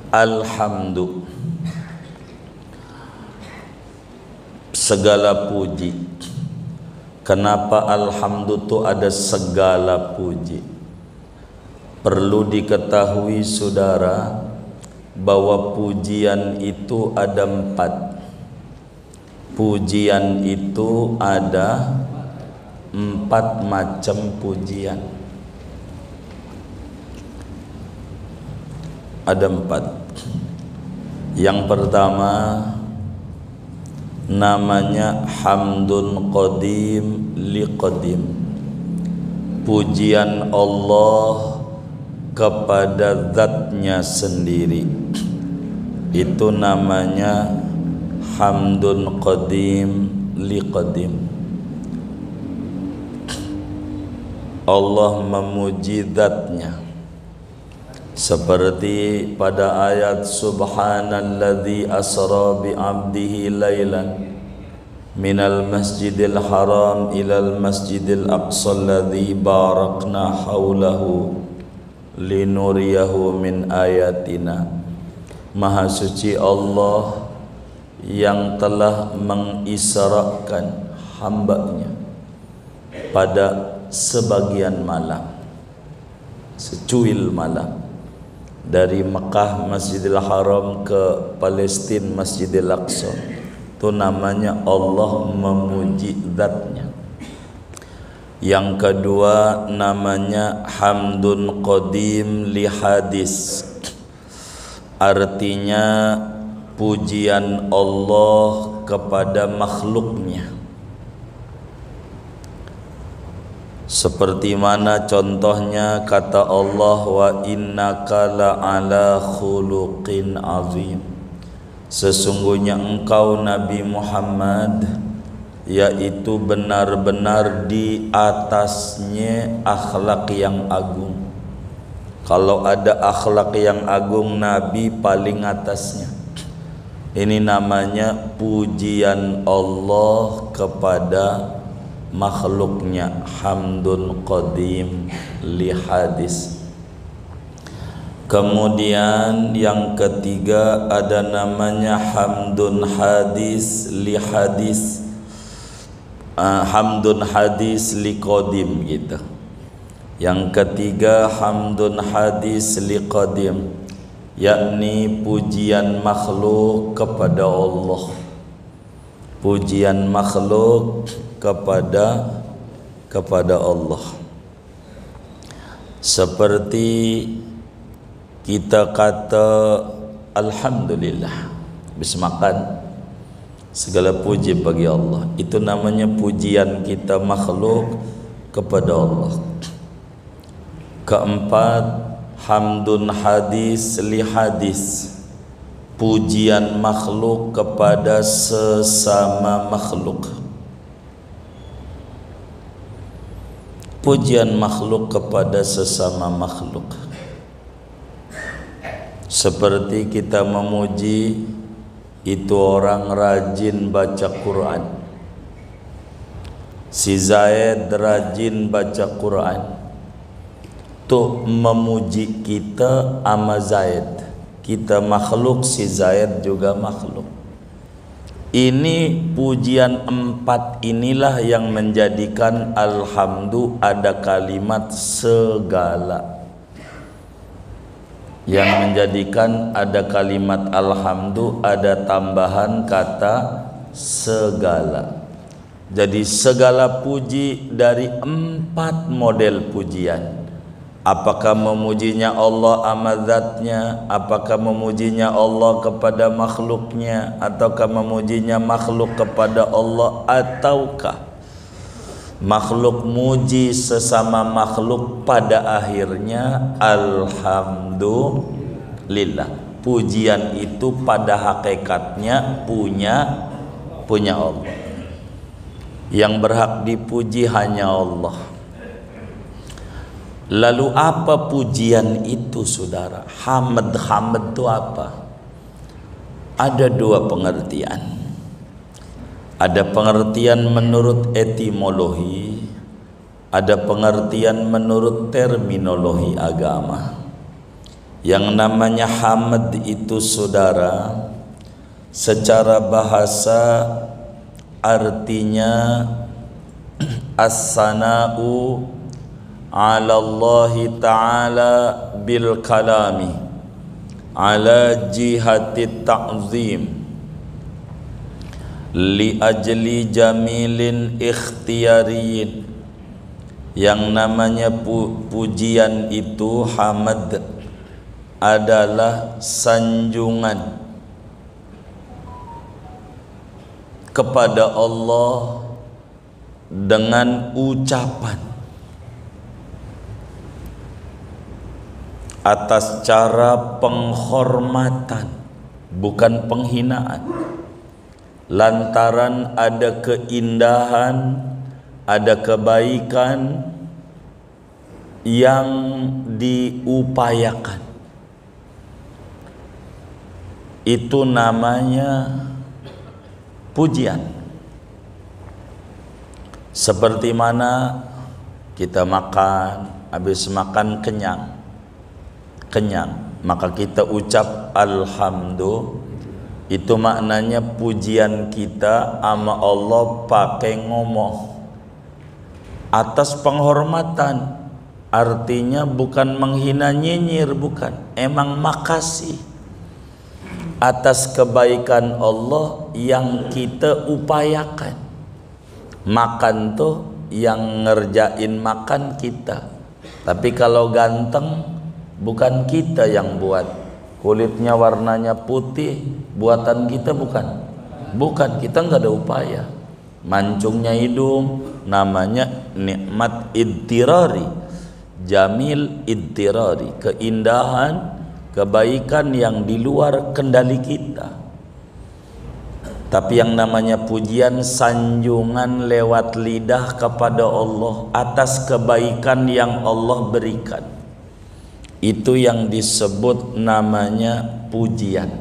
Alhamdu, segala puji. Kenapa alhamdu itu ada segala puji? Perlu diketahui saudara bahwa pujian itu ada 4. Pujian itu ada 4 macam pujian. Ada 4. Yang pertama namanya hamdun qadim liqadim, pujian Allah kepada zatnya sendiri. Itu namanya hamdun qadim liqadim. Allah memuji zatnya, seperti pada ayat subhanalladzi asra bi 'abdihi lailan minal masjidil haram ilal masjidil aqsa alladzi barakna haulahu linuriyahu min ayatina. Maha suci Allah yang telah mengisrakan hambanya pada sebagian malam, secuil malam, dari Mekah Masjidil Haram ke Palestina Masjidil Aqsa. Itu namanya Allah memuji zatnya. Yang kedua namanya hamdun qadim li hadis, artinya pujian Allah kepada makhluknya. Seperti mana contohnya kata Allah, wa innaka la'ala khuluqin azim, sesungguhnya engkau Nabi Muhammad yaitu benar-benar di atasnya akhlak yang agung. Kalau ada akhlak yang agung, Nabi paling atasnya. Ini namanya pujian Allah kepada makhluknya, hamdun qadim li hadis. Kemudian yang ketiga ada namanya hamdun hadis li hadis, hamdun hadis li qadim gitu. Yang ketiga hamdun hadis li qadim, yakni pujian makhluk kepada Allah, pujian makhluk kepada Allah. Seperti kita kata alhamdulillah, habis makan, segala puji bagi Allah. Itu namanya pujian kita makhluk kepada Allah. Keempat, hamdun hadis li hadis, pujian makhluk kepada sesama makhluk. Pujian makhluk kepada sesama makhluk, seperti kita memuji itu orang rajin baca Quran. Si Zaid rajin baca Quran, tuh memuji kita ama Zaid. Kita makhluk, si Zaid juga makhluk. Ini pujian 4 inilah yang menjadikan alhamdu ada kalimat segala, yang menjadikan ada kalimat alhamdu ada tambahan kata segala. Jadi segala puji dari 4 model pujian. Apakah memujinya Allah amadzatnya, apakah memujinya Allah kepada makhluknya, ataukah memujinya makhluk kepada Allah, ataukah makhluk muji sesama makhluk, pada akhirnya alhamdulillah. Pujian itu pada hakikatnya punya Allah. Yang berhak dipuji hanya Allah. Lalu apa pujian itu saudara? Hamd itu apa? Ada 2 pengertian. Ada pengertian menurut etimologi, ada pengertian menurut terminologi agama. Yang namanya hamd itu saudara, secara bahasa artinya as-sana'u 'ala Allah ta'ala bil kalami ala jihati ta'zim li ajli jamilin ikhtiyariyin. Yang namanya pujian itu hamd adalah sanjungan kepada Allah dengan ucapan atas cara penghormatan, bukan penghinaan. Lantaran ada keindahan, ada kebaikan yang diupayakan. Itu namanya pujian. Seperti mana kita makan, habis makan kenyang, maka kita ucap alhamdulillah. Itu maknanya pujian kita sama Allah pakai ngomong atas penghormatan. Artinya bukan menghina nyinyir, bukan, emang makasih atas kebaikan Allah yang kita upayakan. Makan tuh yang ngerjain makan kita, tapi kalau ganteng bukan kita yang buat. Kulitnya warnanya putih buatan kita, bukan kita nggak ada upaya. Mancungnya hidung, namanya nikmat idtirari, jamil idtirari, keindahan, kebaikan yang di luar kendali kita. Tapi yang namanya pujian, sanjungan lewat lidah kepada Allah atas kebaikan yang Allah berikan. Itu yang disebut namanya pujian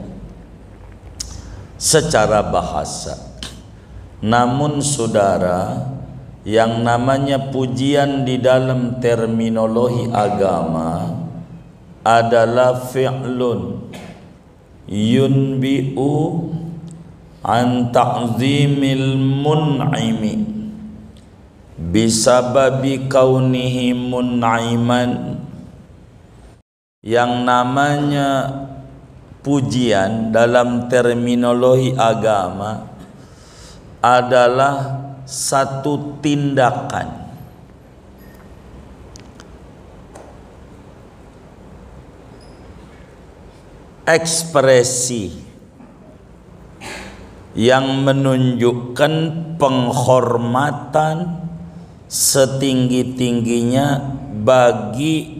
secara bahasa. Namun saudara, yang namanya pujian di dalam terminologi agama adalah fi'lun yunbi'u an ta'zimil mun'imi bisababi kaunihi mun'iman. Yang namanya pujian dalam terminologi agama adalah satu tindakan ekspresi yang menunjukkan penghormatan setinggi-tingginya bagi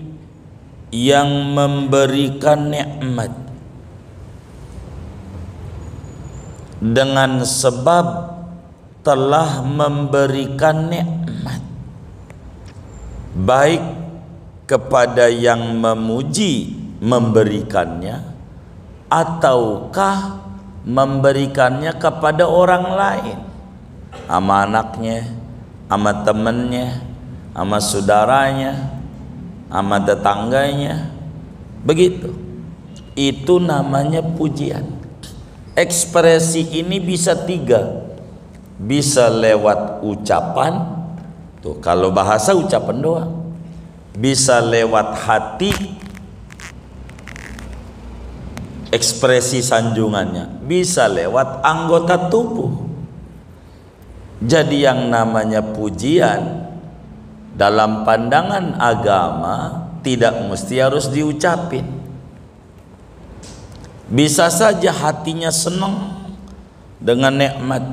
yang memberikan nikmat, dengan sebab telah memberikan nikmat baik kepada yang memuji memberikannya ataukah memberikannya kepada orang lain, sama anaknya, sama temannya, sama saudaranya, sama tetangganya, begitu. Itu namanya pujian. Ekspresi ini bisa tiga, bisa lewat ucapan, tuh kalau bahasa ucapan doang, bisa lewat hati, ekspresi sanjungannya, bisa lewat anggota tubuh. Jadi yang namanya pujian dalam pandangan agama tidak mesti harus diucapin. Bisa saja hatinya senang dengan nikmat,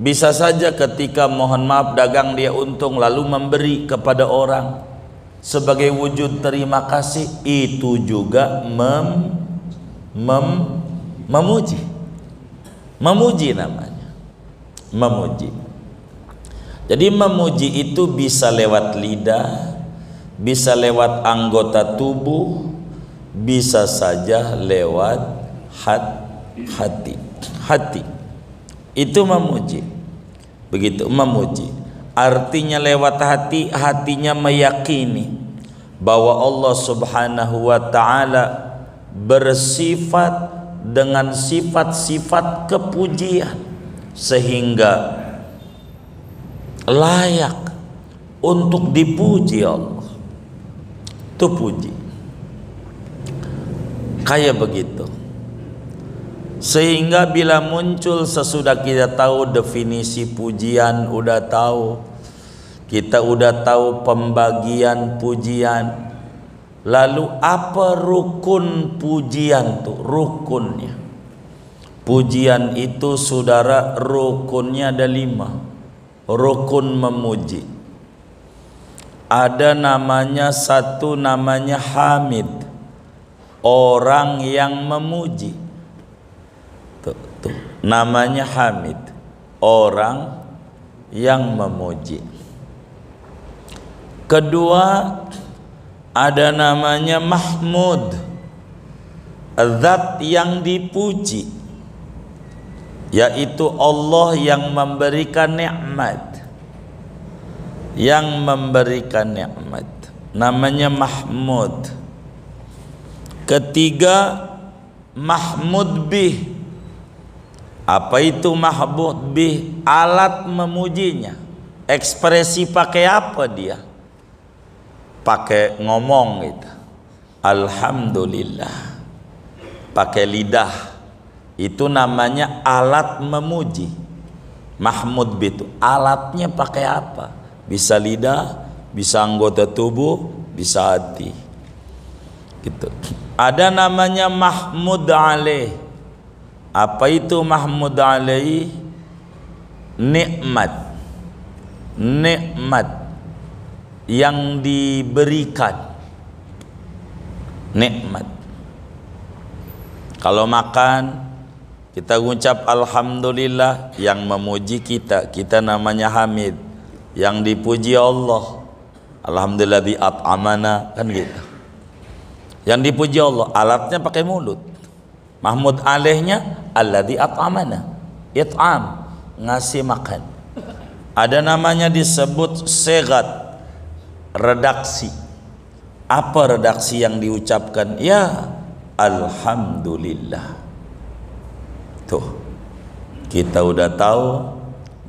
bisa saja ketika mohon maaf dagang dia untung lalu memberi kepada orang sebagai wujud terima kasih, itu juga memuji namanya, memuji. Jadi memuji itu bisa lewat lidah, bisa lewat anggota tubuh, bisa saja lewat hati. Itu memuji. Begitu memuji. Artinya lewat hati, hatinya meyakini bahwa Allah Subhanahu wa taala bersifat dengan sifat-sifat kepujian sehingga layak untuk dipuji Allah. Itu puji. Kayak begitu. Sehingga bila muncul sesudah kita tahu definisi pujian, udah tahu, kita udah tahu pembagian pujian, lalu apa rukun pujian tuh? Rukunnya. Pujian itu saudara, rukunnya ada 5. Rukun memuji. Ada namanya, satu namanya hamid, orang yang memuji. Tuh, namanya hamid, orang yang memuji. Kedua, ada namanya mahmud, zat yang dipuji, yaitu Allah yang memberikan nikmat, yang memberikan nikmat, namanya mahmud. Ketiga, mahmud bih. Apa itu mahmud bih? Alat memujinya. Ekspresi pakai apa dia? Pakai ngomong gitu, alhamdulillah, pakai lidah, itu namanya alat memuji. Mahmud bih itu alatnya pakai apa? Bisa lidah, bisa anggota tubuh, bisa hati gitu. Ada namanya mahmud alaih. Apa itu mahmud alaih? Nikmat, nikmat yang diberikan, nikmat. Kalau makan kita ucap alhamdulillah, yang memuji kita, kita namanya hamid. Yang dipuji Allah, alhamdulilladzi at'amana, kan gitu. Yang dipuji Allah, alatnya pakai mulut. Mahmud alaihnya alladzi at'amana, it'am, ngasih makan. Ada namanya disebut segat, redaksi. Apa redaksi yang diucapkan? Ya alhamdulillah. Tuh, kita udah tahu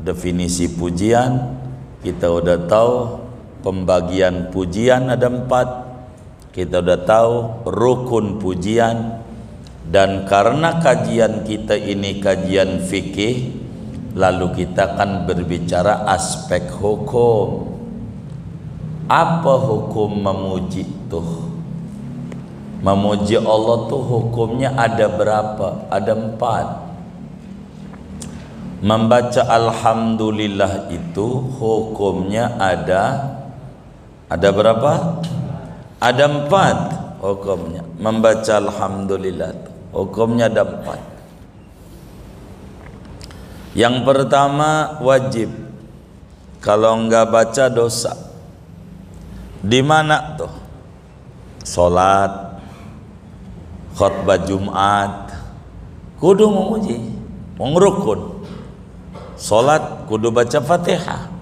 definisi pujian, kita udah tahu pembagian pujian ada 4, kita udah tahu rukun pujian. Dan karena kajian kita ini kajian fikih, lalu kita akan berbicara aspek hukum. Apa hukum memuji tuh? Memuji Allah tuh hukumnya ada berapa? Ada 4. Membaca alhamdulillah itu hukumnya ada berapa? Ada 4 hukumnya. Membaca alhamdulillah itu hukumnya ada 4. Yang pertama wajib. Kalau enggak baca dosa. Di mana tuh? Salat, khutbah Jumat, kudu memuji, mengrukun. Salat kudu baca Fatihah.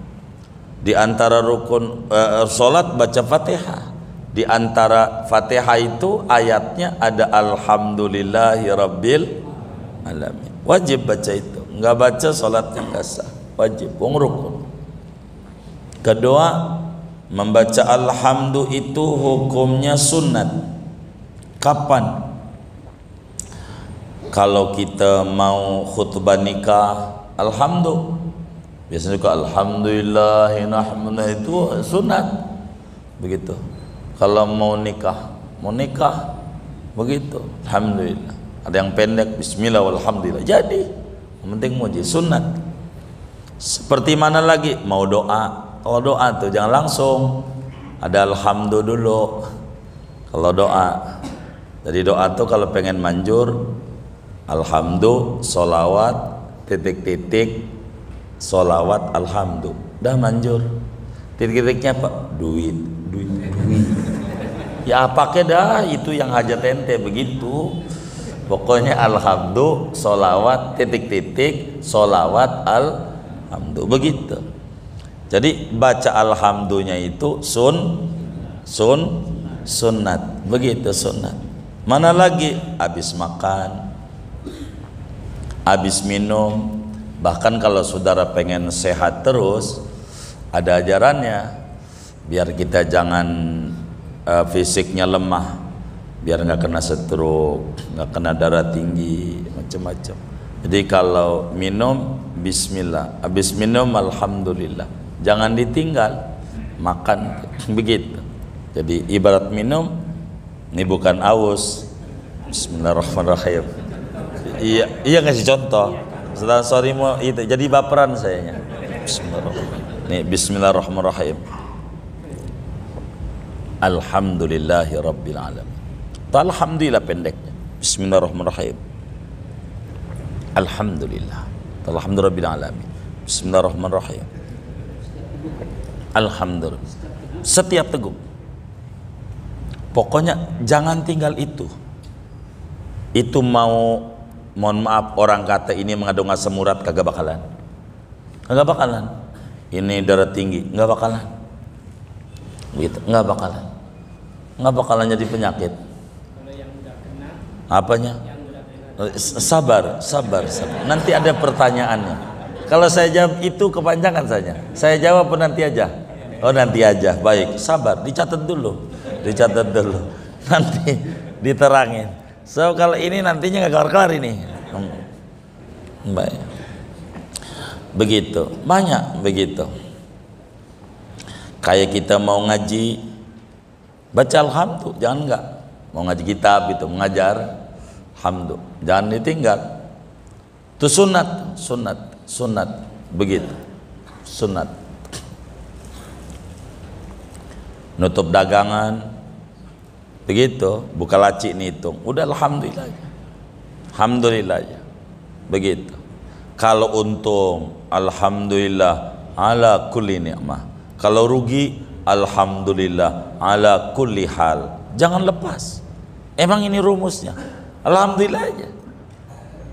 Di antara rukun salat baca Fatihah. Di antara Fatihah itu ayatnya ada alhamdulillahi rabbil alamin. Wajib baca itu. Enggak baca salatnya enggak sah. Wajib, rukun. Kedua, membaca alhamdu itu hukumnya sunat. Kapan? Kalau kita mau khutbah nikah, alhamdu. Biasanya juga alhamdulillahi nahmadu, itu sunat. Begitu. Kalau mau nikah begitu, alhamdulillah. Ada yang pendek, bismillah walhamdulillah. Jadi, yang penting muji, sunat. Seperti mana lagi? Mau doa. Kalau doa tuh jangan langsung ada alhamdulillah dulu. Kalau doa, jadi doa tuh kalau pengen manjur, alhamdulillah, solawat, titik-titik, solawat, alhamdulillah, dah manjur. Titik-titiknya apa? Duit. Ya pakai dah, itu yang hajat ente begitu. Pokoknya alhamdulillah, solawat, titik-titik, solawat, alhamdulillah, begitu. Jadi baca alhamdulillahnya itu sunat, begitu sunat. Mana lagi habis makan, habis minum. Bahkan kalau saudara pengen sehat terus, ada ajarannya biar kita jangan fisiknya lemah, biar nggak kena stroke, nggak kena darah tinggi, macam-macam. Jadi kalau minum bismillah, habis minum alhamdulillah, jangan ditinggal makan begitu. Jadi ibarat minum, ini bukan aus, bismillahirrahmanirrahim. Iya ngasih contoh. Setelah sorry mau itu jadi baperan sayanya. Bismillahirrahmanirrahim. Nih bismillahirrahmanirrahim. Alhamdulillahi rabbil alamin. Alhamdulillah pendeknya. Bismillahirrahmanirrahim. Alhamdulillah. Alhamdulillah rabbil alamin. Bismillahirrahmanirrahim. Alhamdulillah. Setiap teguh. Pokoknya jangan tinggal itu. Itu mau, mohon maaf orang kata ini mengandung asam urat, kagak bakalan. Kagak bakalan. Ini darah tinggi, nggak bakalan. Begitu, nggak bakalan. Nggak bakalan jadi penyakit. Apanya? Sabar. Nanti ada pertanyaannya. Kalau saya jawab itu kepanjangan saja. Saya jawab nanti aja. Oh nanti aja. Baik, sabar. Dicatat dulu. Nanti diterangin. So kalau ini nantinya nggak kelar-kelar ini. Baik. Begitu. Banyak begitu. Kayak kita mau ngaji, baca alhamdulillah, jangan enggak. Mau ngaji kitab itu mengajar, alhamdulillah, jangan ditinggal. Itu sunat, begitu, sunat. Nutup dagangan, begitu, buka laci hitung, udah alhamdulillah aja, begitu. Kalau untung, alhamdulillah ala kulli ni'mah. Kalau rugi, alhamdulillah ala kulli hal. Jangan lepas. Emang ini rumusnya. Alhamdulillah aja.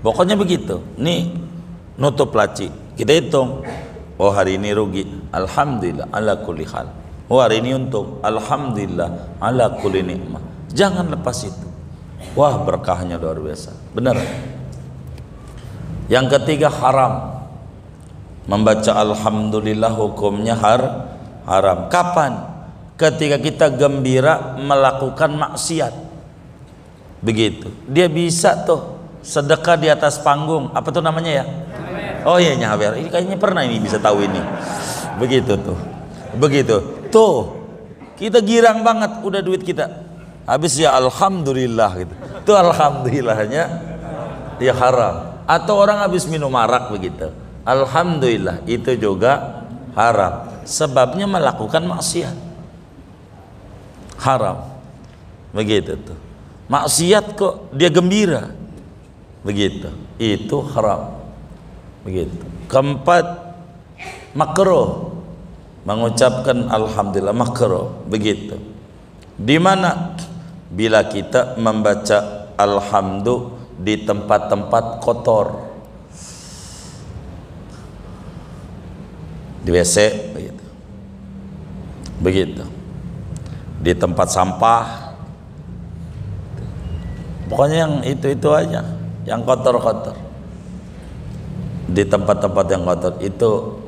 Pokoknya begitu. Nih nutup laci, kita hitung. Oh hari ini rugi, alhamdulillah ala kulli hal. Oh hari ini untung, alhamdulillah ala kulli nikmah. Jangan lepas itu. Wah berkahnya luar biasa. Benar. Yang ketiga haram. Membaca alhamdulillah hukumnya haram. Kapan? Ketika kita gembira melakukan maksiat. Begitu. Dia bisa tuh sedekah di atas panggung. Apa tuh namanya ya? Oh iya nyawer. Ini kayaknya pernah ini bisa tahu ini. Begitu tuh. Begitu. Tuh. Kita girang banget udah duit kita. Habis ya alhamdulillah gitu. Tuh alhamdulillahnya dia haram. Atau orang habis minum arak begitu. Alhamdulillah itu juga haram. Sebabnya melakukan maksiat. Haram. Begitu tuh. Maksiat kok dia gembira. Begitu. Itu haram. Begitu. Keempat, makruh. Mengucapkan alhamdulillah makruh. Begitu. Di mana bila kita membaca alhamdulillah di tempat-tempat kotor, di WC begitu, di tempat sampah, pokoknya yang itu aja, yang kotor-kotor, di tempat-tempat yang kotor itu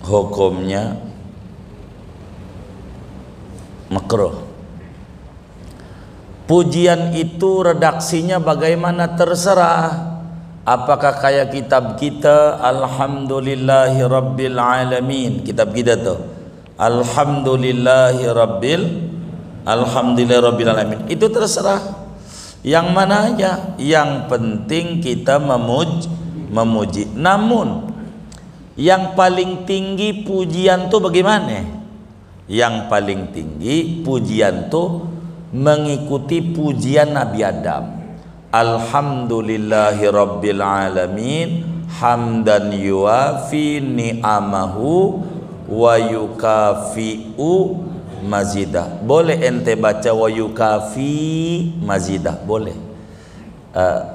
hukumnya makruh. Pujian itu redaksinya bagaimana terserah. Apakah kayak kitab kita alhamdulillahi rabbil alamin, kitab kita tuh alhamdulillahi rabbil alamin, itu terserah yang mana aja, yang penting kita memuji. Namun yang paling tinggi pujian tuh bagaimana? Yang paling tinggi pujian tuh mengikuti pujian Nabi Adam. Alhamdulillahi rabbil alamin hamdan yuafi ni'amahu wa yukafi'u mazidah. Boleh ente baca wa yukafi mazidah, boleh.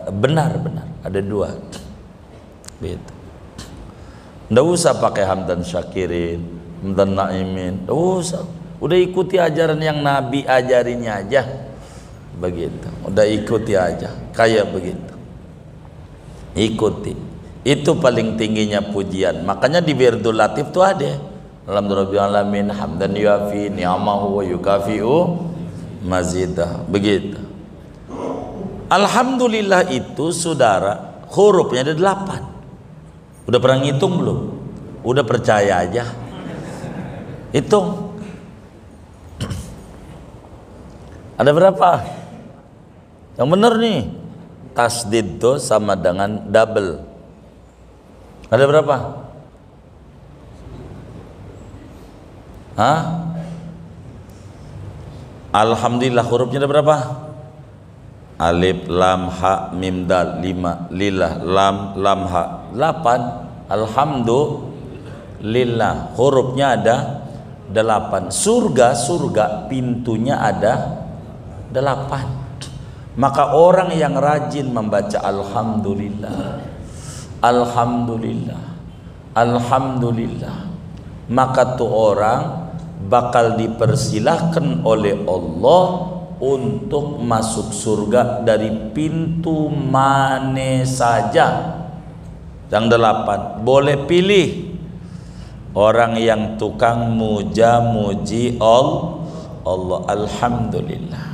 Benar ada dua. Gitu. Nggak usah pakai hamdan syakirin, hamdan naimin, nggak usah. Udah ikuti ajaran yang Nabi ajarinnya aja. begitu. Udah ikuti aja, kayak begitu. Ikuti. Itu paling tingginya pujian. Makanya di Wirdul Latif tuh ada. Alhamdulillahirrahmanirrahim hamdan yuafi ni'amahu wa yukafi'u mazidah. Begitu. Alhamdulillah itu saudara, hurufnya ada 8. Udah pernah ngitung belum? Udah percaya aja. Hitung. Ada berapa? Yang benar nih. Tasdid tuh sama dengan double. Ada berapa? Hah? Alhamdulillah hurufnya ada berapa? Alif, lam, ha, mim, dal 5. Lillah, lam, ha 8. Alhamdulillah hurufnya ada 8. Surga pintunya ada 8. Maka orang yang rajin membaca alhamdulillah, alhamdulillah, alhamdulillah, maka tuh orang bakal dipersilahkan oleh Allah untuk masuk surga dari pintu mana saja. Yang 8 boleh pilih orang yang tukang muja-muji Allah. Alhamdulillah,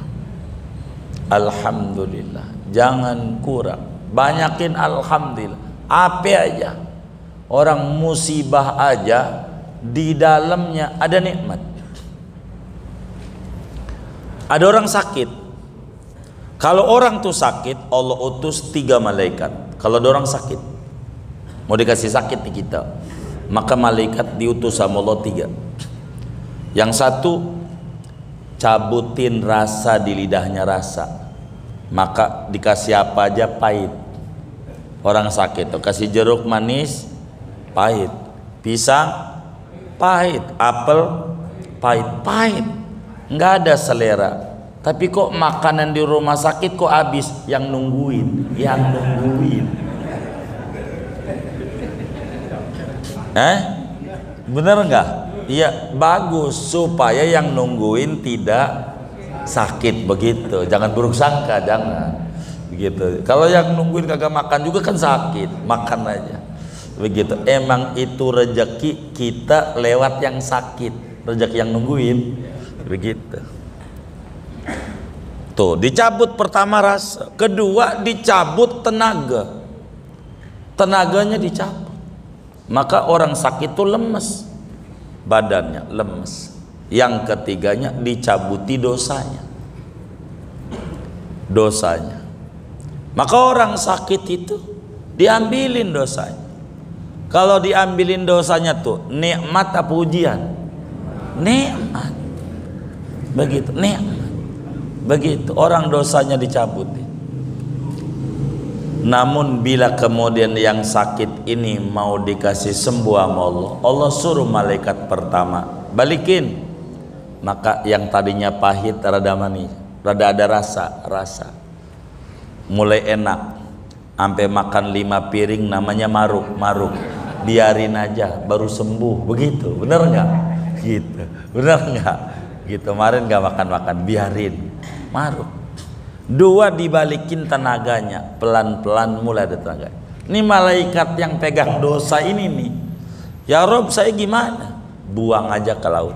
alhamdulillah, jangan kurang, banyakin alhamdulillah. Apa aja, orang musibah aja di dalamnya ada nikmat. Ada orang sakit, kalau orang tuh sakit Allah utus 3 malaikat. Kalau ada orang sakit mau dikasih sakit di kita, maka malaikat diutus sama Allah 3. Yang satu cabutin rasa di lidahnya rasa, maka dikasih apa aja pahit. Orang sakit tuh kasih jeruk manis pahit, pisang pahit, apel pahit, nggak ada selera. Tapi kok makanan di rumah sakit kok habis? Yang nungguin. Bener nggak? Iya, bagus supaya yang nungguin tidak sakit begitu. Jangan buruk sangka, jangan begitu. Kalau yang nungguin kagak makan juga kan sakit, makan aja begitu. Emang itu rezeki kita lewat yang sakit, rezeki yang nungguin begitu. Tuh dicabut pertama rasa, kedua dicabut tenaganya dicabut. Maka orang sakit itu lemes, badannya lemes. Yang ketiganya dicabuti dosanya. Maka orang sakit itu diambilin dosanya. Kalau diambilin dosanya tuh nikmat apa ujian? Nikmat. Begitu, nikmat. Begitu orang dosanya dicabuti. Namun bila kemudian yang sakit ini mau dikasih sembuh sama Allah, Allah suruh malaikat pertama balikin. Maka yang tadinya pahit rada manis, rada ada rasa mulai enak, sampai makan 5 piring namanya maruk, biarin aja baru sembuh. Begitu, bener nggak? Gitu, bener nggak? Gitu, kemarin nggak makan, biarin maruk. 2 dibalikin tenaganya, pelan-pelan mulai ada tenaga. Ini malaikat yang pegang dosa ini nih, ya Rob saya gimana? Buang aja ke laut,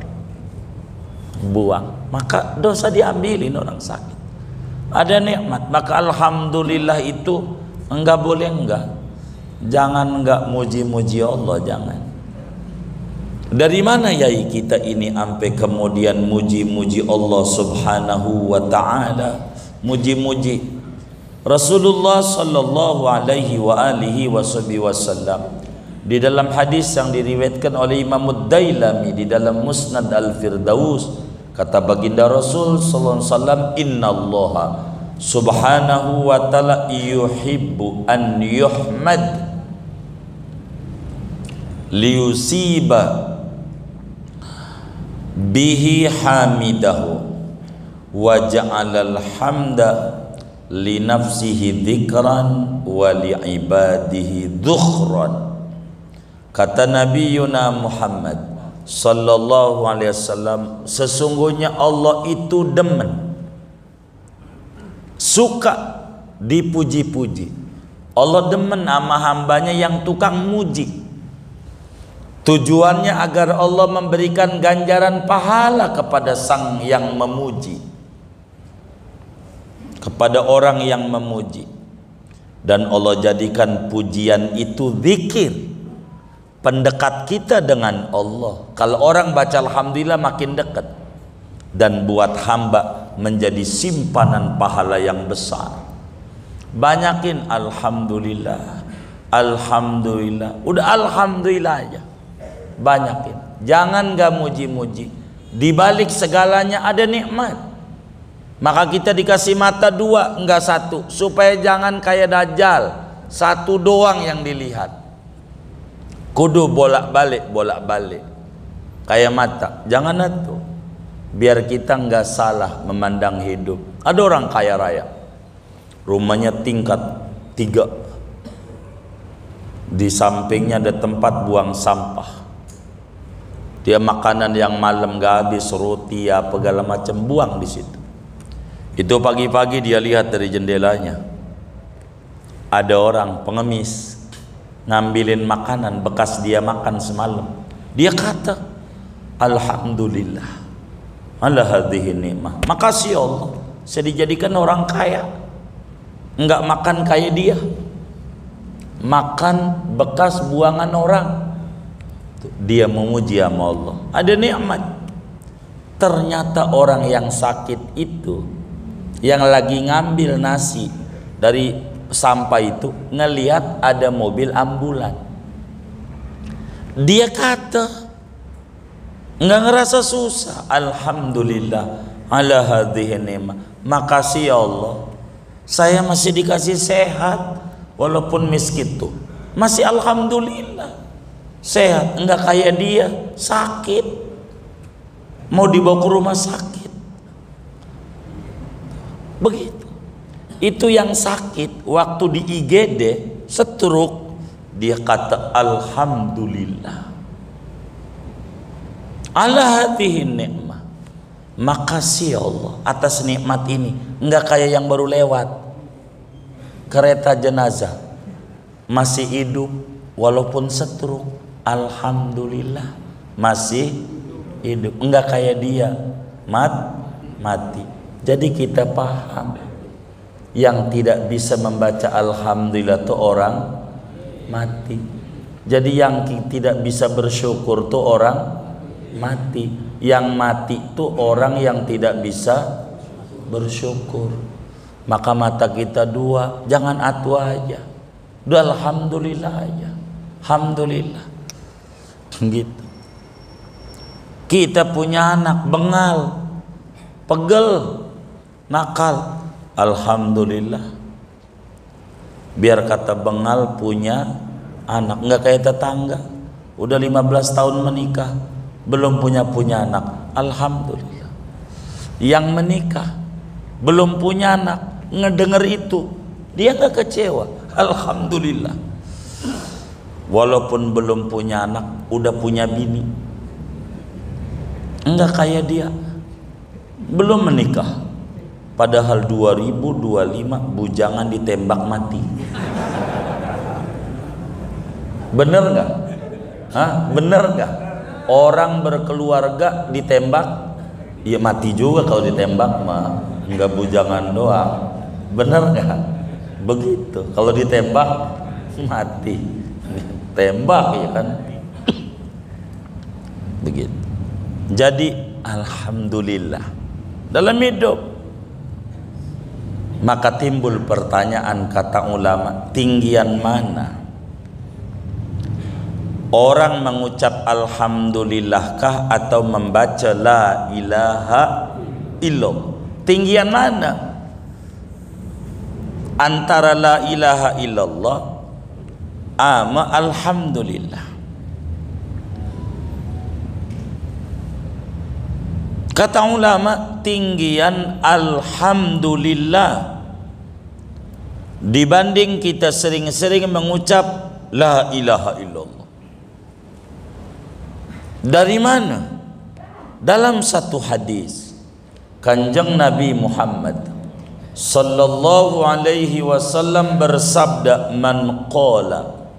buang. Maka dosa diambilin orang sakit. Ada nikmat, maka alhamdulillah itu enggak boleh jangan enggak muji-muji Allah, jangan. Dari mana yai kita ini sampai kemudian muji-muji Allah subhanahu wa ta'ala, muji-muji Rasulullah sallallahu alaihi wa alihi wasallam. Di dalam hadis yang diriwayatkan oleh Imam Ad-Dailami di dalam Musnad Al-Firdaus, kata baginda Rasul sallallahu alaihi wasallam, innallaha subhanahu wa ta'ala yuhibbu an yuhmad liyusiba bihi hamidahu wa ja'alal hamda li nafsihi dzikran wa li ibadihi dhukhran. Kata Nabi Yuna Muhammad sallallahu alaihi wasallam, sesungguhnya Allah itu demen suka dipuji-puji. Allah demen sama hambanya yang tukang muji. Tujuannya agar Allah memberikan ganjaran pahala kepada sang yang memuji, kepada orang yang memuji. Dan Allah jadikan pujian itu zikir, pendekat kita dengan Allah. Kalau orang baca alhamdulillah makin dekat, dan buat hamba menjadi simpanan pahala yang besar. Banyakin alhamdulillah, alhamdulillah, udah alhamdulillah aja, banyakin. Jangan gak muji-muji. Di balik segalanya ada nikmat. Maka kita dikasih mata dua, enggak satu, supaya jangan kayak Dajjal, satu doang yang dilihat. Kudu bolak-balik, bolak-balik. Kayak mata, jangan itu. Biar kita enggak salah memandang hidup. Ada orang kaya raya, rumahnya tingkat 3, di sampingnya ada tempat buang sampah. Dia makanan yang malam gak habis, roti apa segala macam buang di situ. Itu pagi-pagi dia lihat dari jendelanya, ada orang pengemis ngambilin makanan bekas dia makan semalam. Dia kata, alhamdulillah ala hadhihi ni'mah. Makasih ya Allah, saya dijadikan orang kaya. Enggak makan kayak dia, makan bekas buangan orang. Dia memuji sama Allah, ada nikmat. Ternyata orang yang sakit itu, yang lagi ngambil nasi dari sampah itu, ngelihat ada mobil ambulan. Dia kata, nggak ngerasa susah, alhamdulillah ala hadhihi ni'mah. Makasih ya Allah, saya masih dikasih sehat walaupun miskin tuh, masih alhamdulillah sehat. Enggak kayak dia sakit, mau dibawa ke rumah sakit. Begitu. Itu yang sakit waktu di IGD stroke, dia kata alhamdulillah ala hadhihi ni'mah. Makasih ya Allah atas nikmat ini. Enggak kayak yang baru lewat, kereta jenazah, masih hidup walaupun stroke, alhamdulillah masih hidup. Enggak kayak dia mati. Jadi kita paham, yang tidak bisa membaca alhamdulillah itu orang mati. Jadi yang tidak bisa bersyukur itu orang mati. Yang mati itu orang yang tidak bisa bersyukur. Maka mata kita dua, jangan atu aja, udah alhamdulillah aja, alhamdulillah. Gitu. Kita punya anak bengal, pegel, nakal, alhamdulillah. Biar kata bengal punya anak, nggak kayak tetangga udah 15 tahun menikah belum punya anak, alhamdulillah. Yang menikah belum punya anak, ngedenger itu dia nggak kecewa, alhamdulillah. Walaupun belum punya anak udah punya bini, nggak kayak dia belum menikah, padahal 2025 bujangan ditembak mati. Bener nggak? Bener nggak? Orang berkeluarga ditembak, ya mati juga kalau ditembak mah, nggak bujangan doang. Bener nggak? Begitu. Kalau ditembak mati, tembak ya kan? Begitu. Jadi alhamdulillah dalam hidup. Maka timbul pertanyaan, kata ulama, tinggian mana orang mengucap alhamdulillahkah atau membaca la ilaha illallah? Tinggian mana antara la ilaha illallah sama alhamdulillah? Kata ulama, tinggian alhamdulillah dibanding kita sering-sering mengucap la ilaha illallah. Dari mana? Dalam satu hadis, Kanjeng Nabi Muhammad sallallahu alaihi wasallam bersabda, man qala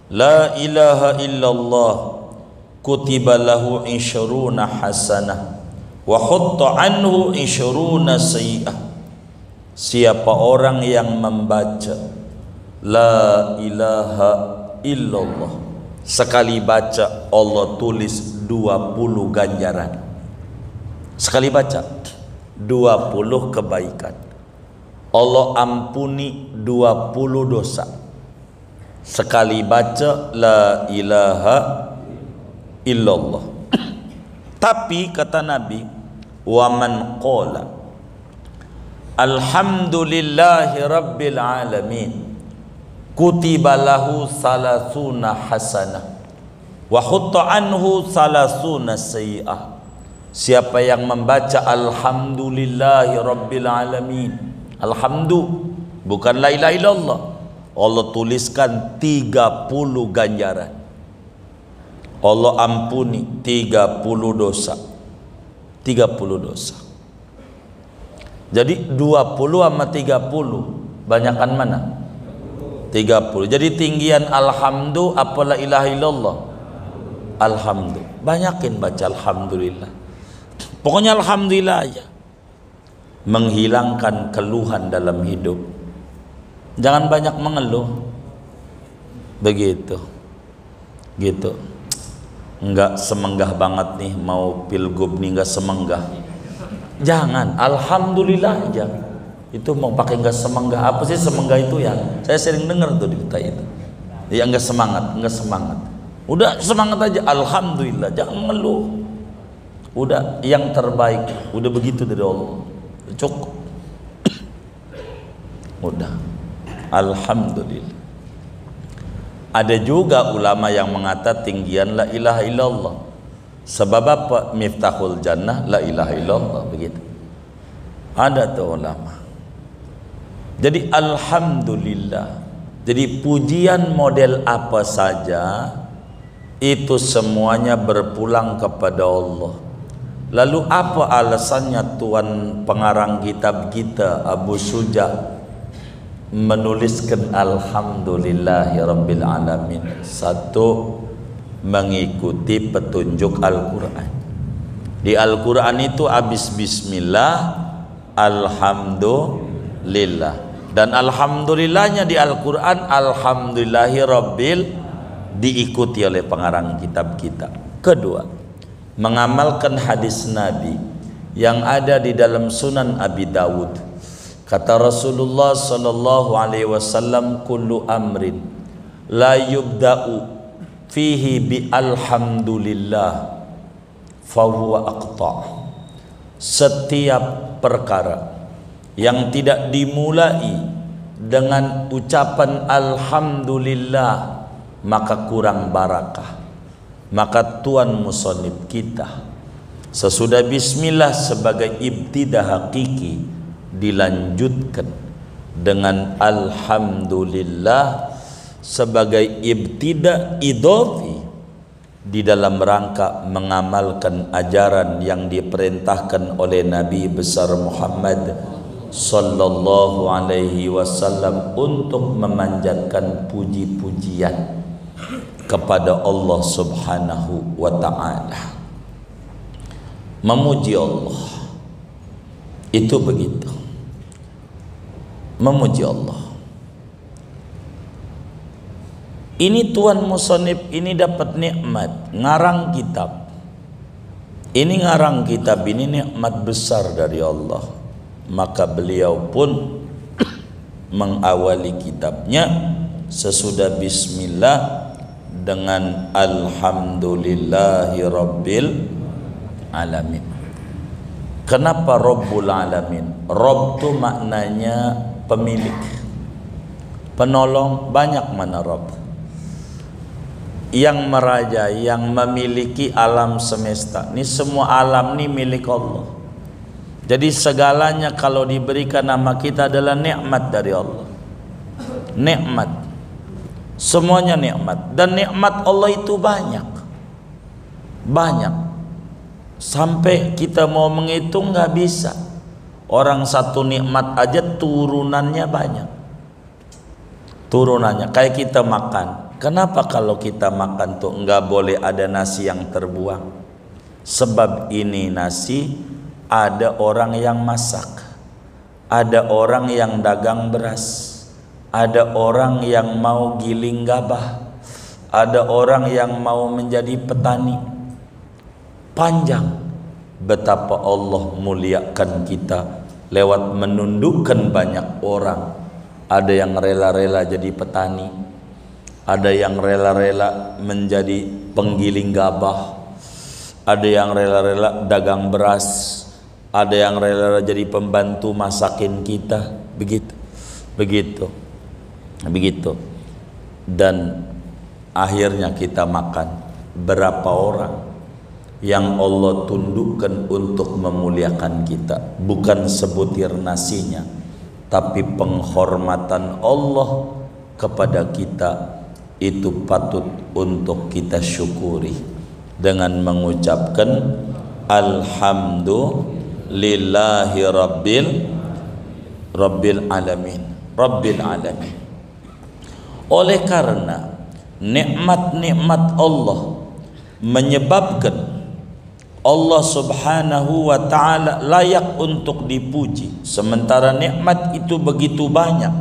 la ilaha illallah kutiba lahu 20 hasanah wa hutta anhu 20 sayyi'ah. Siapa orang yang membaca la ilaha illallah, sekali baca Allah tulis 20 ganjaran. Sekali baca 20 kebaikan, Allah ampuni 20 dosa. Sekali baca la ilaha illallah. Tapi kata Nabi, wa man qala alhamdulillahi rabbil alamin kutiba lahu 30 hasanah wa hutta anhu 30 sayyi'ah. Siapa yang membaca alhamdulillahi rabbil alamin, alhamdu bukan la ilaha illallah, Allah tuliskan 30 ganjaran. Allah ampuni 30 dosa. 30 dosa. Jadi 20 sama 30 banyakan mana? 30. Jadi tinggian alhamdu apa la ilaha illallah? Alhamdu. Banyakin baca alhamdulillah. Pokoknya alhamdulillah aja. Menghilangkan keluhan dalam hidup. Jangan banyak mengeluh. Begitu. Gitu. Enggak semenggah banget nih, mau pilgub nih enggak semenggah. Jangan, alhamdulillah aja. Itu mau pakai enggak semenggah. Apa sih semenggah itu ya? Saya sering dengar tuh di kita itu. Ya enggak semangat, enggak semangat. Udah semangat aja, alhamdulillah, jangan mengeluh. Udah yang terbaik, udah begitu dari Allah, cukup. Udah, alhamdulillah. Ada juga ulama yang mengatakan tinggian la ilaha illallah. Sebab apa? Miftahul jannah la ilaha illallah, begitu. Ada tuh ulama. Jadi alhamdulillah. Jadi pujian model apa saja itu semuanya berpulang kepada Allah. Lalu apa alasannya Tuan pengarang kitab kita Abu Suja menuliskan alhamdulillahi rabbil alamin? Satu, mengikuti petunjuk Al-Quran. Di Al-Quran itu habis bismillah, alhamdulillah. Dan alhamdulillahnya di Al-Quran alhamdulillahi rabbil, diikuti oleh pengarang kitab kita. Kedua, mengamalkan hadis Nabi yang ada di dalam Sunan Abi Dawud. Kata Rasulullah sallallahu alaihi wasallam, kullu amrin la yubda'u fihi bi alhamdulillah fahuwa aqta'. Setiap perkara yang tidak dimulai dengan ucapan alhamdulillah maka kurang barakah. Maka Tuan musannif kita sesudah bismillah sebagai ibtidah hakiki dilanjutkan dengan alhamdulillah sebagai ibtidah idhafi di dalam rangka mengamalkan ajaran yang diperintahkan oleh Nabi besar Muhammad sallallahu alaihi wasallam untuk memanjatkan puji-pujian kepada Allah subhanahu wa ta'ala. Memuji Allah itu begitu, memuji Allah. Ini Tuan musannif ini dapat nikmat ngarang kitab. Ini ngarang kitab ini nikmat besar dari Allah. Maka beliau pun mengawali kitabnya sesudah bismillah dengan alhamdulillahi rabbil alamin. Kenapa Rabbul alamin? Rabb itu maknanya pemilik, penolong. Banyak mana Rabb? Yang merajai, yang memiliki alam semesta. Ini semua alam ini milik Allah. Jadi segalanya kalau diberikan nama kita adalah nikmat dari Allah. Nikmat. Semuanya nikmat. Dan nikmat Allah itu banyak. Banyak. Sampai kita mau menghitung nggak bisa. Orang satu nikmat aja turunannya banyak. Turunannya kayak kita makan. Kenapa kalau kita makan tuh enggak boleh ada nasi yang terbuang? Sebab ini nasi ada orang yang masak, ada orang yang dagang beras, ada orang yang mau giling gabah, ada orang yang mau menjadi petani. Panjang betapa Allah muliakan kita lewat menundukkan banyak orang. Ada yang rela-rela jadi petani, ada yang rela-rela menjadi penggiling gabah, ada yang rela-rela dagang beras, ada yang rela-rela jadi pembantu masakin kita. Begitu. Dan akhirnya kita makan. Berapa orang yang Allah tundukkan untuk memuliakan kita, bukan sebutir nasinya, tapi penghormatan Allah kepada kita itu patut untuk kita syukuri dengan mengucapkan alhamdulillahi rabbil alamin. Oleh karena nikmat-nikmat Allah menyebabkan Allah subhanahu wa ta'ala layak untuk dipuji. Sementara nikmat itu begitu banyak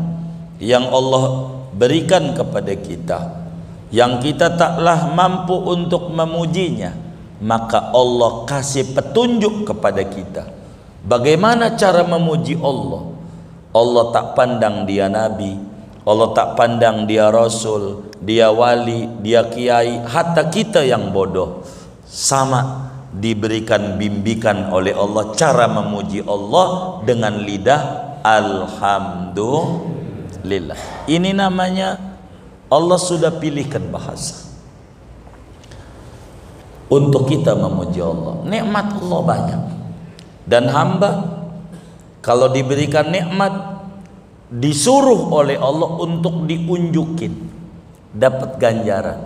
yang Allah berikan kepada kita, yang kita taklah mampu untuk memujinya, maka Allah kasih petunjuk kepada kita bagaimana cara memuji Allah. Allah tak pandang dia nabi, Allah tak pandang dia rasul, dia wali, dia kiai, hatta kita yang bodoh sama diberikan bimbingan oleh Allah cara memuji Allah dengan lidah alhamdulillah. Ini namanya Allah sudah pilihkan bahasa untuk kita memuji Allah. Nikmat Allah banyak, dan hamba kalau diberikan nikmat disuruh oleh Allah untuk diunjukin, dapat ganjaran.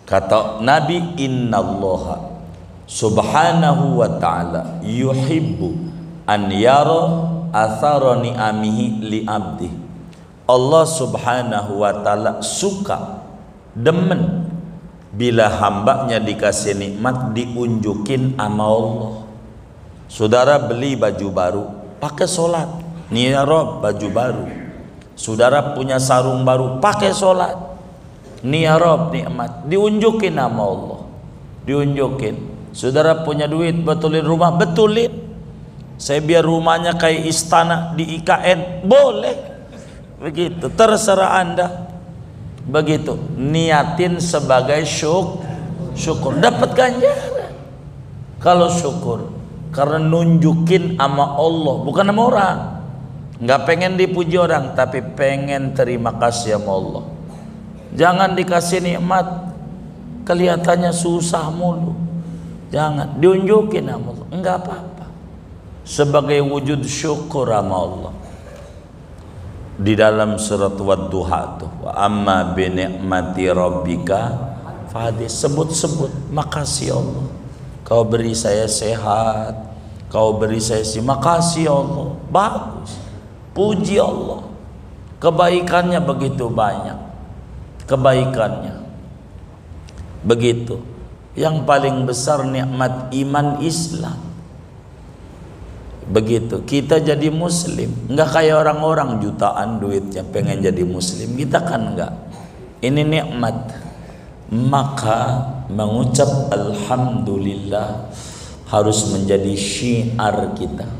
Kata Nabi, innallaha subhanahu wa ta'ala yuhibbu an yara athara ni'amihi li abdi. Allah subhanahu wa ta'ala suka, demen bila hambanya dikasih nikmat diunjukin sama Allah. Saudara beli baju baru, pakai sholat, nih ya Rob baju baru. Saudara punya sarung baru, pakai sholat, nih ya Rob nikmat, diunjukin sama Allah, diunjukin. Saudara punya duit, betulin rumah, betulin. Saya biar rumahnya kayak istana di IKN, boleh. Begitu, terserah Anda. Begitu, niatin sebagai syukur, dapat ganjaran. Kalau syukur, karena nunjukin sama Allah, bukan sama orang. Nggak pengen dipuji orang, tapi pengen terima kasih sama Allah. Jangan dikasih nikmat kelihatannya susah mulu. Jangan diunjukin sama Allah, enggak apa-apa, sebagai wujud syukur sama Allah. Di dalam surat Wad-Duha tuh, wa amma bi ni'mati rabbika fahadith, sebut-sebut makasih Allah, kau beri saya sehat, kau beri saya makasih Allah, bagus, puji Allah, kebaikannya begitu banyak, kebaikannya begitu. Yang paling besar nikmat iman Islam. Begitu, kita jadi muslim, enggak kayak orang-orang jutaan duitnya pengen jadi muslim, kita kan enggak. Ini nikmat. Maka mengucap alhamdulillah harus menjadi syiar kita.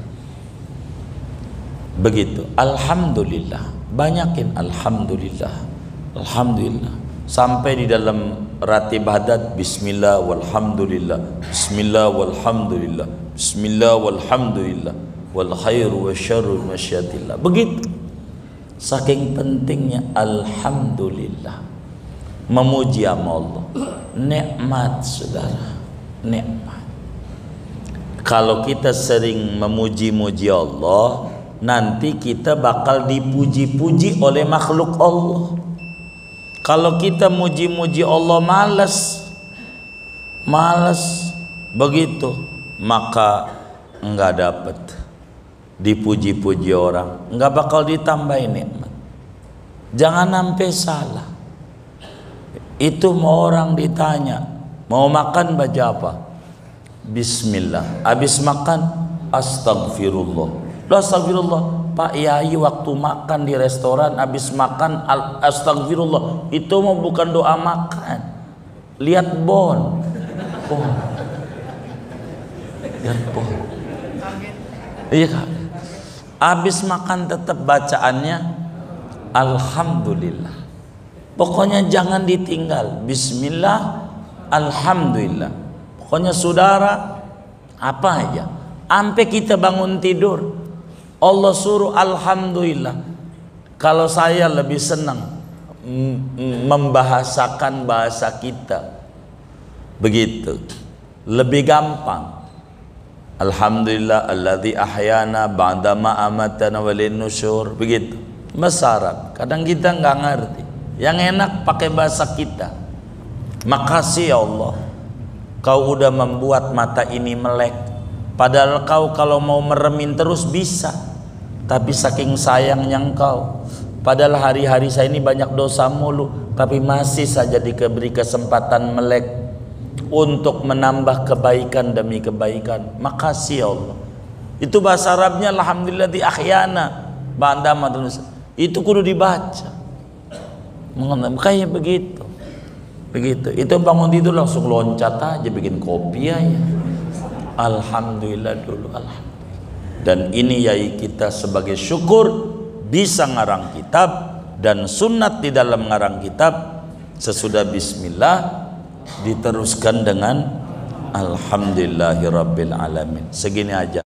Begitu, alhamdulillah, banyakin alhamdulillah, alhamdulillah. Sampai di dalam ratib hadat, bismillah walhamdulillah, bismillah walhamdulillah, bismillah walhamdulillah, wal khairu wasyarru masyiatillah. Begitu, saking pentingnya alhamdulillah, memuji sama Allah. Nikmat saudara, nikmat. Kalau kita sering memuji-muji Allah, nanti kita bakal dipuji-puji oleh makhluk Allah. Kalau kita muji-muji Allah malas begitu, maka enggak dapat. dipuji-puji orang, nggak bakal ditambahin nikmat. Jangan sampai salah. Itu mau orang ditanya, mau makan baca apa? Bismillah. Habis makan, astagfirullah. Astagfirullah. Pak Yai waktu makan di restoran, habis makan astagfirullah. Itu mau bukan doa makan. Lihat bon. Lihat bon. Iya kan? Habis makan tetap bacaannya alhamdulillah. Pokoknya jangan ditinggal. Bismillah, alhamdulillah. Pokoknya saudara, apa aja, sampai kita bangun tidur Allah suruh alhamdulillah. Kalau saya lebih senang membahasakan bahasa kita begitu, lebih gampang. Alhamdulillah alladzi ahyana ba'dama amatana walin nusyur, begitu. Bahasa Arab kadang kita nggak ngerti. Yang enak pakai bahasa kita. Makasih ya Allah, kau udah membuat mata ini melek. Padahal kau kalau mau meremin terus bisa, tapi saking sayangnya engkau, padahal hari-hari saya ini banyak dosa mulu, tapi masih saja diberi kesempatan melek untuk menambah kebaikan demi kebaikan. Makasih ya Allah. Itu bahasa Arabnya alhamdulillah di ahyana ba'da madrus. Itu kudu dibaca. Kayak begitu. Begitu. Itu bangun tidur langsung loncat aja bikin kopi aja. Alhamdulillah dulu, alhamdulillah. Dan ini yai kita sebagai syukur bisa ngarang kitab, dan sunat di dalam ngarang kitab sesudah bismillah diteruskan dengan alhamdulillahirabbil alamin. Segini aja.